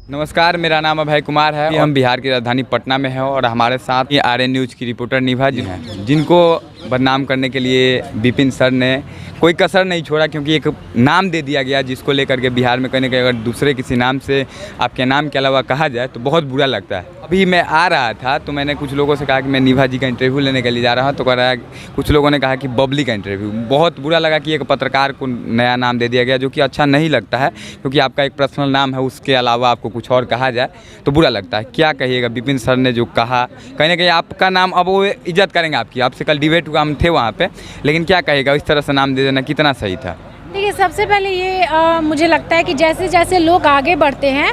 नमस्कार, मेरा नाम अभय कुमार है। हम बिहार की राजधानी पटना में हैं और हमारे साथ ये आरएन न्यूज़ की रिपोर्टर निभा जी हैं, जिनको बदनाम करने के लिए विपिन सर ने कोई कसर नहीं छोड़ा, क्योंकि एक नाम दे दिया गया जिसको लेकर के बिहार में कहने के अगर दूसरे किसी नाम से आपके नाम के अलावा कहा जाए तो बहुत बुरा लगता है। अभी मैं आ रहा था तो मैंने कुछ लोगों से कहा कि मैं निभा जी का इंटरव्यू लेने के लिए जा रहा हूँ, तो कह रहा है कुछ लोगों ने कहा कि बबली का इंटरव्यू। बहुत बुरा लगा कि एक पत्रकार को नया नाम दे दिया गया, जो कि अच्छा नहीं लगता है, क्योंकि आपका एक पर्सनल नाम है, उसके अलावा आपको कुछ और कहा जाए तो बुरा लगता है। क्या कहिएगा विपिन सर ने जो कहा, कहीं ना कहीं आपका नाम अब वो इज्जत करेंगे आपकी, आपसे कल डिबेट हुआ, हम थे वहाँ पे, लेकिन क्या कहिएगा इस तरह से नाम दे देना कितना सही था? देखिए, सबसे पहले ये मुझे लगता है कि जैसे जैसे लोग आगे बढ़ते हैं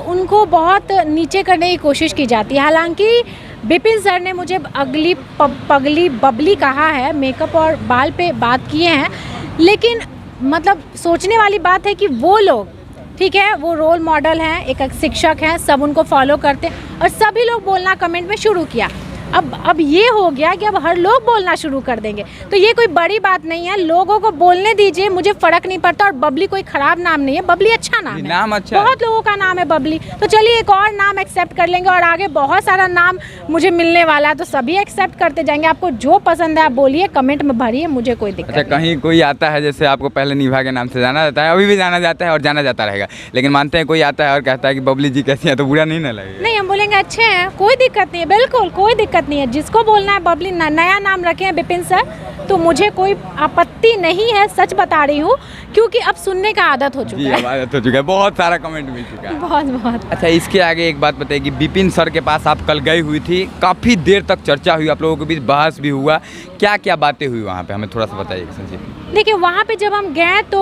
उनको बहुत नीचे करने की कोशिश की जाती है। हालांकि विपिन सर ने मुझे अगली पगली बबली कहा है, मेकअप और बाल पे बात किए हैं, लेकिन मतलब सोचने वाली बात है कि वो लोग, ठीक है, वो रोल मॉडल हैं, एक शिक्षक हैं, सब उनको फॉलो करते हैं और सभी लोग बोलना कमेंट में शुरू किया। अब ये हो गया कि अब हर लोग बोलना शुरू कर देंगे, तो ये कोई बड़ी बात नहीं है, लोगों को बोलने दीजिए, मुझे फ़र्क नहीं पड़ता। और बबली कोई ख़राब नाम नहीं है, बबली अच्छा नाम है, नाम अच्छा बहुत लोगों का नाम है बबली, तो चलिए एक और नाम एक्सेप्ट कर लेंगे और आगे बहुत सारा नाम मुझे मिलने वाला है, तो सभी एक्सेप्ट करते जाएंगे। आपको जो पसंद है आप बोलिए, कमेंट में भरिए, मुझे कोई दिक्कत नहीं। कहीं कोई आता है, जैसे आपको पहले निभा के नाम से जाना जाता है, अभी भी जाना जाता है और जाना जाता रहेगा, लेकिन मानते हैं कोई आता है और कहता है कि बबली जी कैसी है, तो बुरा नहीं ना लगेगा? नहीं, हम बोलेंगे अच्छे हैं, कोई दिक्कत नहीं है, बिल्कुल कोई दिक्कत नहीं है। जिसको बोलना है बबली, नया नाम रखे हैं विपिन सर, तो मुझे कोई आपत्ति नहीं है, सच बता रही हूँ, क्योंकि अब सुनने का आदत हो चुका है। आदत हो चुका है, बहुत सारा कमेंट मिल चुका है, बहुत। अच्छा, इसके आगे एक बात बताइए कि विपिन सर के पास आप कल गई हुई थी, काफ़ी देर तक चर्चा हुई, आप लोगों के बीच बहस भी हुआ, क्या क्या बातें हुई वहाँ पे, हमें थोड़ा सा बताइए संक्षेप में। देखिए, वहाँ पे जब हम गए तो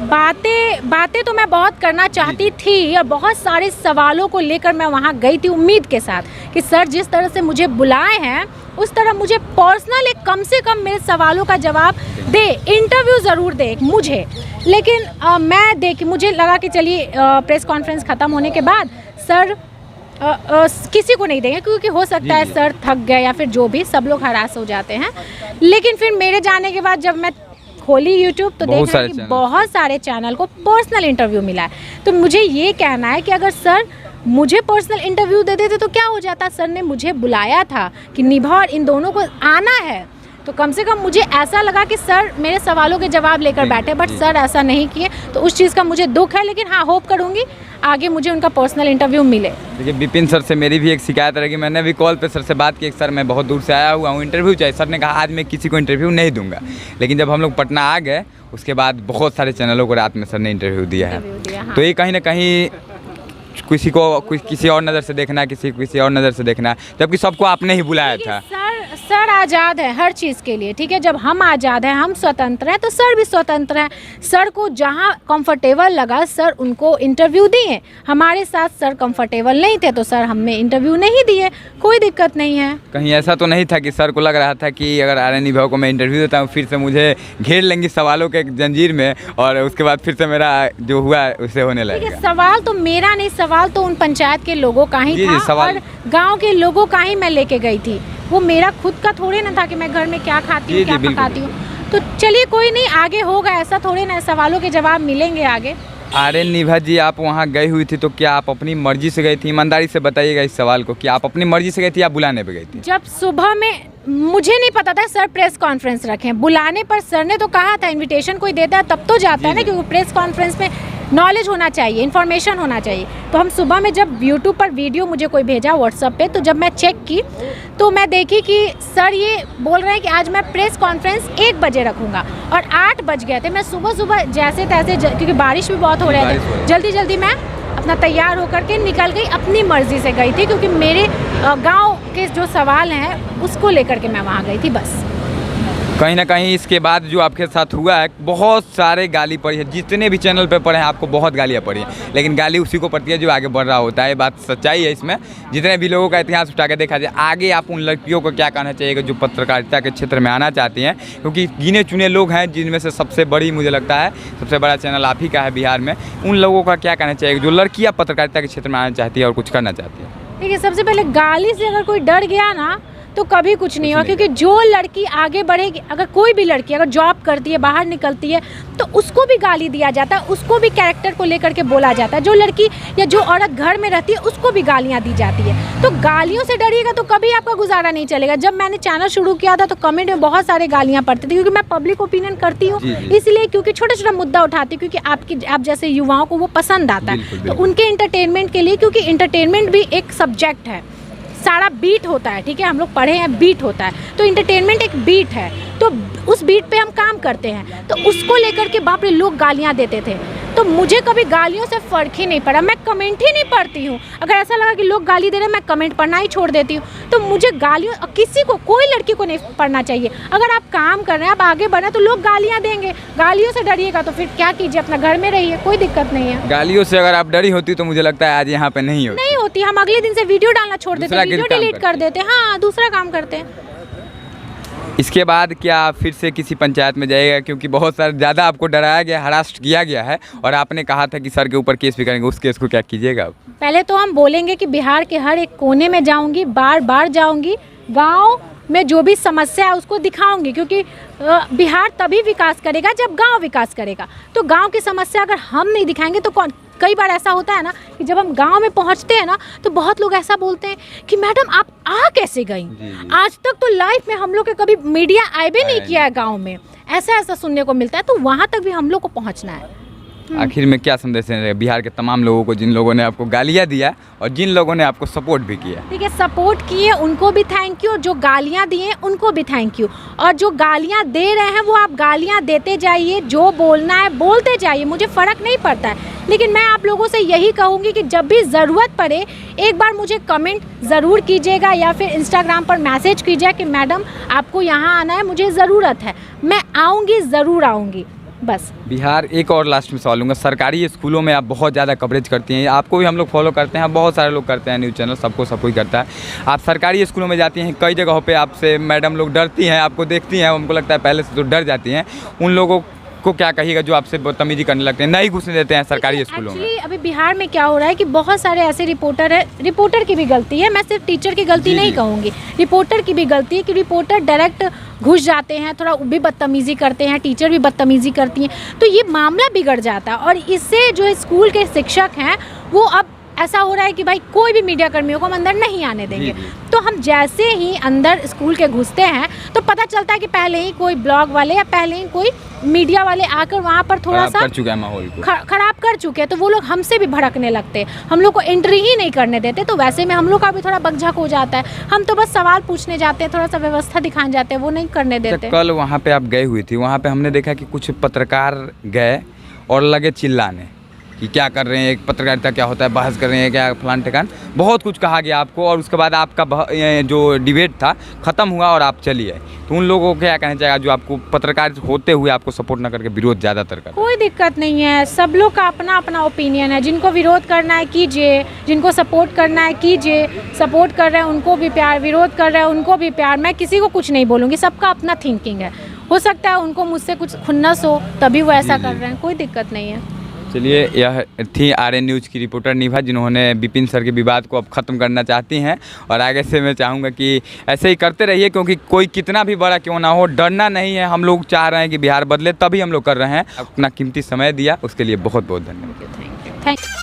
बातें तो मैं बहुत करना चाहती थी और बहुत सारे सवालों को लेकर मैं वहाँ गई थी उम्मीद के साथ कि सर जिस तरह से मुझे बुलाए हैं उस तरह मुझे पर्सनल एक कम से कम मेरे सवालों का जवाब दे, इंटरव्यू ज़रूर दे मुझे। लेकिन मुझे लगा कि चलिए प्रेस कॉन्फ्रेंस ख़त्म होने के बाद सर किसी को नहीं देंगे, क्योंकि हो सकता है सर थक गए या फिर जो भी, सब लोग हरास हो जाते हैं। लेकिन फिर मेरे जाने के बाद जब मैं खोली यूट्यूब तो देख रही कि बहुत सारे चैनल को पर्सनल इंटरव्यू मिला है। तो मुझे ये कहना है कि अगर सर मुझे पर्सनल इंटरव्यू दे देते तो क्या हो जाता। सर ने मुझे बुलाया था कि निभा और इन दोनों को आना है, तो कम से कम मुझे ऐसा लगा कि सर मेरे सवालों के जवाब लेकर बैठे, बट सर ऐसा नहीं किए, तो उस चीज़ का मुझे दुख है। लेकिन हाँ, होप करूँगी आगे मुझे उनका पर्सनल इंटरव्यू मिले। देखिए, विपिन सर से मेरी भी एक शिकायत रहेगी, मैंने भी कॉल पे सर से बात की, सर मैं बहुत दूर से आया हुआ हूँ, इंटरव्यू चाहिए। सर ने कहा आज मैं किसी को इंटरव्यू नहीं दूंगा, लेकिन जब हम लोग पटना आ गए उसके बाद बहुत सारे चैनलों को रात में सर ने इंटरव्यू दिया है। हाँ। तो ये कहीं ना कहीं किसी और नज़र से देखना, किसी और नज़र से देखना, जबकि सबको आपने ही बुलाया था। सर आज़ाद है हर चीज़ के लिए, ठीक है। जब हम आज़ाद हैं, हम स्वतंत्र हैं, तो सर भी स्वतंत्र हैं। सर को जहां कंफर्टेबल लगा सर उनको इंटरव्यू दिए। हमारे साथ सर कंफर्टेबल नहीं थे तो सर हमें इंटरव्यू नहीं दिए, कोई दिक्कत नहीं है। कहीं ऐसा तो नहीं था कि सर को लग रहा था कि अगर आरएन निभा को मैं इंटरव्यू देता हूँ फिर से मुझे घेर लेंगी सवालों के जंजीर में और उसके बाद फिर से मेरा जो हुआ उससे होने लगेगा? सवाल तो मेरा नहीं, सवाल तो उन पंचायत के लोगों का ही था और गाँव के लोगों का ही मैं लेके गई थी। वो मेरा खुद का थोड़े ना था कि मैं घर में क्या खाती हूँ, क्या पकाती हूँ। तो चलिए कोई नहीं, आगे होगा, ऐसा थोड़े ना, सवालों के जवाब मिलेंगे आगे। आरएन निभा जी, आप वहाँ गई हुई थी तो क्या आप अपनी मर्जी से गई थी? ईमानदारी से बताइएगा इस सवाल को, कि आप अपनी मर्जी से गई थी या बुलाने पे गई थी? जब सुबह में मुझे नहीं पता था सर प्रेस कॉन्फ्रेंस रखें, बुलाने पर सर ने तो कहा था, इनविटेशन कोई देता है तब तो जाता है ना, क्योंकि प्रेस कॉन्फ्रेंस में नॉलेज होना चाहिए, इन्फॉर्मेशन होना चाहिए। तो हम सुबह में जब यूट्यूब पर वीडियो मुझे कोई भेजा व्हाट्सएप पे, तो जब मैं चेक की तो मैं देखी कि सर ये बोल रहे हैं कि आज मैं प्रेस कॉन्फ्रेंस 1 बजे रखूँगा और 8 बज गए थे। मैं सुबह जैसे तैसे, क्योंकि बारिश भी बहुत हो रहे थे, जल्दी मैं अपना तैयार होकर के निकल गई, अपनी मर्जी से गई थी, क्योंकि मेरे गांव के जो सवाल हैं उसको लेकर के मैं वहाँ गई थी बस। कहीं ना कहीं इसके बाद जो आपके साथ हुआ है, बहुत सारे गाली पड़ी है, जितने भी चैनल पे पड़े हैं आपको बहुत गालियाँ पड़ी हैं, लेकिन गाली उसी को पड़ती है जो आगे बढ़ रहा होता है। ये बात सच्चाई है इसमें। जितने भी लोगों का इतिहास उठा के देखा जाए, आगे आप उन लड़कियों को क्या कहना चाहिए जो पत्रकारिता के क्षेत्र में आना चाहती हैं, क्योंकि गिने चुने लोग हैं जिनमें से सबसे बड़ी, मुझे लगता है सबसे बड़ा चैनल आप ही का है बिहार में। उन लोगों का क्या कहना चाहिए जो लड़कियाँ पत्रकारिता के क्षेत्र में आना चाहती है और कुछ करना चाहती है? देखिए, सबसे पहले गाली से अगर कोई डर गया ना तो कभी कुछ नहीं होगा, क्योंकि जो लड़की आगे बढ़ेगी, अगर कोई भी लड़की अगर जॉब करती है, बाहर निकलती है, तो उसको भी गाली दिया जाता है, उसको भी कैरेक्टर को लेकर के बोला जाता है। जो लड़की या जो औरत घर में रहती है उसको भी गालियाँ दी जाती है। तो गालियों से डरिएगा तो कभी आपका गुजारा नहीं चलेगा। जब मैंने चैनल शुरू किया था तो कमेंट में बहुत सारे गालियाँ पड़ती थी, क्योंकि मैं पब्लिक ओपिनियन करती हूँ, इसलिए क्योंकि छोटा छोटा मुद्दा उठाती हूँ, क्योंकि आप जैसे युवाओं को वो पसंद आता है। तो उनके इंटरटेनमेंट के लिए, क्योंकि इंटरटेनमेंट भी एक सब्जेक्ट है, सारा बीट होता है, ठीक है, हम लोग पढ़े हैं बीट होता है, तो इंटरटेनमेंट एक बीट है, तो उस बीट पे हम काम करते हैं। तो उसको लेकर के बाप रे लोग गालियाँ देते थे, तो मुझे कभी गालियों से फ़र्क ही नहीं पड़ा, मैं कमेंट ही नहीं पढ़ती हूँ। अगर ऐसा लगा कि लोग गाली दे रहे हैं, मैं कमेंट पढ़ना ही छोड़ देती हूँ। तो मुझे गालियों, किसी को, कोई लड़की को नहीं पढ़ना चाहिए। अगर आप काम कर रहे हैं, आप आगे बढ़ रहे हैं, तो लोग गालियाँ देंगे। गालियों से डरिएगा तो फिर क्या कीजिए, अपना घर में रहिए, कोई दिक्कत नहीं है। गालियों से अगर आप डरी होती तो मुझे लगता है आज यहाँ पे नहीं होती, हम अगले दिन से वीडियो डालना छोड़ देते, वीडियो डिलीट कर देते, हाँ दूसरा काम करते हैं। इसके बाद क्या आप फिर से किसी पंचायत में जाइएगा, क्योंकि बहुत सारा ज़्यादा आपको डराया गया, हरास किया गया है, और आपने कहा था कि सर के ऊपर केस भी करेंगे, उस केस को क्या कीजिएगा? पहले तो हम बोलेंगे कि बिहार के हर एक कोने में जाऊंगी, बार बार जाऊंगी, गांव में जो भी समस्या है उसको दिखाऊंगी, क्योंकि बिहार तभी विकास करेगा जब गांव विकास करेगा। तो गांव की समस्या अगर हम नहीं दिखाएंगे तो कौन? कई बार ऐसा होता है ना कि जब हम गांव में पहुंचते हैं ना, तो बहुत लोग ऐसा बोलते हैं कि मैडम आप आ कैसे गई? आज तक तो लाइफ में हम लोग के कभी मीडिया आए भी नहीं किया है गांव में, ऐसा सुनने को मिलता है। तो वहाँ तक भी हम लोग को पहुँचना है। आखिर में क्या संदेश है बिहार के तमाम लोगों को, जिन लोगों ने आपको गालियाँ दिया और जिन लोगों ने आपको सपोर्ट भी किया? ठीक है, सपोर्ट किए उनको भी थैंक यू, जो गालियाँ दिए उनको भी थैंक यू, और जो गालियाँ दे रहे हैं वो आप गालियाँ देते जाइए, जो बोलना है बोलते जाइए, मुझे फ़र्क नहीं पड़ता है। लेकिन मैं आप लोगों से यही कहूँगी कि जब भी ज़रूरत पड़े एक बार मुझे कमेंट ज़रूर कीजिएगा, या फिर इंस्टाग्राम पर मैसेज कीजिए कि मैडम आपको यहाँ आना है, मुझे ज़रूरत है, मैं आऊँगी, ज़रूर आऊँगी। बस बिहार, एक और लास्ट में सवाल लूँगा, सरकारी स्कूलों में आप बहुत ज़्यादा कवरेज करती हैं, आपको भी हम लोग फॉलो करते हैं, बहुत सारे लोग करते हैं, न्यूज़ चैनल सबको सब कोई करता है। आप सरकारी स्कूलों में जाती हैं, कई जगहों पे आपसे मैडम लोग डरती हैं, आपको देखती हैं, उनको लगता है पहले से तो डर जाती हैं, उन लोगों को क्या कहिएगा जो आपसे बदतमीजी करने लगते हैं, नहीं घुसने देते हैं सरकारी स्कूलों में? अभी बिहार में क्या हो रहा है कि बहुत सारे ऐसे रिपोर्टर है, रिपोर्टर की भी गलती है, मैं सिर्फ टीचर की गलती नहीं कहूँगी, रिपोर्टर की भी गलती है कि रिपोर्टर डायरेक्ट घुस जाते हैं, थोड़ा भी बदतमीज़ी करते हैं, टीचर भी बदतमीज़ी करती हैं, तो ये मामला बिगड़ जाता है। और इससे जो स्कूल के शिक्षक हैं वो अब ऐसा हो रहा है कि भाई कोई भी मीडिया कर्मियों को हम अंदर नहीं आने देंगे। तो हम जैसे ही अंदर स्कूल के घुसते हैं तो पता चलता है कि पहले ही कोई ब्लॉग वाले या पहले ही कोई मीडिया वाले आकर वहाँ पर थोड़ा सा माहौल को खराब कर चुके हैं, तो वो लोग हमसे भी भड़कने लगते हैं, हम लोग को एंट्री ही नहीं करने देते। तो वैसे में हम लोग का भी थोड़ा बकझक हो जाता है, हम तो बस सवाल पूछने जाते हैं, थोड़ा सा व्यवस्था दिखाने जाते हैं, वो नहीं करने देते। कल वहाँ पे आप गए हुई थी, वहाँ पे हमने देखा कि कुछ पत्रकार गए और लगे चिल्लाने कि क्या कर रहे हैं, एक पत्रकारिता क्या होता है, बहस कर रहे हैं क्या, फलान ठिकान, बहुत कुछ कहा गया आपको, और उसके बाद आपका जो डिबेट था ख़त्म हुआ और आप चली आए। तो उन लोगों को क्या कहना चाहिए जो आपको पत्रकार होते हुए आपको सपोर्ट ना करके विरोध ज़्यादातर कर? कोई दिक्कत नहीं है, सब लोग का अपना अपना ओपिनियन है, जिनको विरोध करना है कीजिए, जिनको सपोर्ट करना है कीजिए, सपोर्ट कर रहे हैं उनको भी प्यार, विरोध कर रहे हैं उनको भी प्यार, मैं किसी को कुछ नहीं बोलूँगी, सबका अपना थिंकिंग है, हो सकता है उनको मुझसे कुछ खुन्नस हो तभी वो ऐसा कर रहे हैं, कोई दिक्कत नहीं है। चलिए, यह थी आरएन न्यूज़ की रिपोर्टर निभा, जिन्होंने विपिन सर के विवाद को अब ख़त्म करना चाहती हैं, और आगे से मैं चाहूँगा कि ऐसे ही करते रहिए, क्योंकि कोई कितना भी बड़ा क्यों ना हो, डरना नहीं है। हम लोग चाह रहे हैं कि बिहार बदले, तभी हम लोग कर रहे हैं। अपना कीमती समय दिया उसके लिए बहुत बहुत धन्यवाद। Thank you.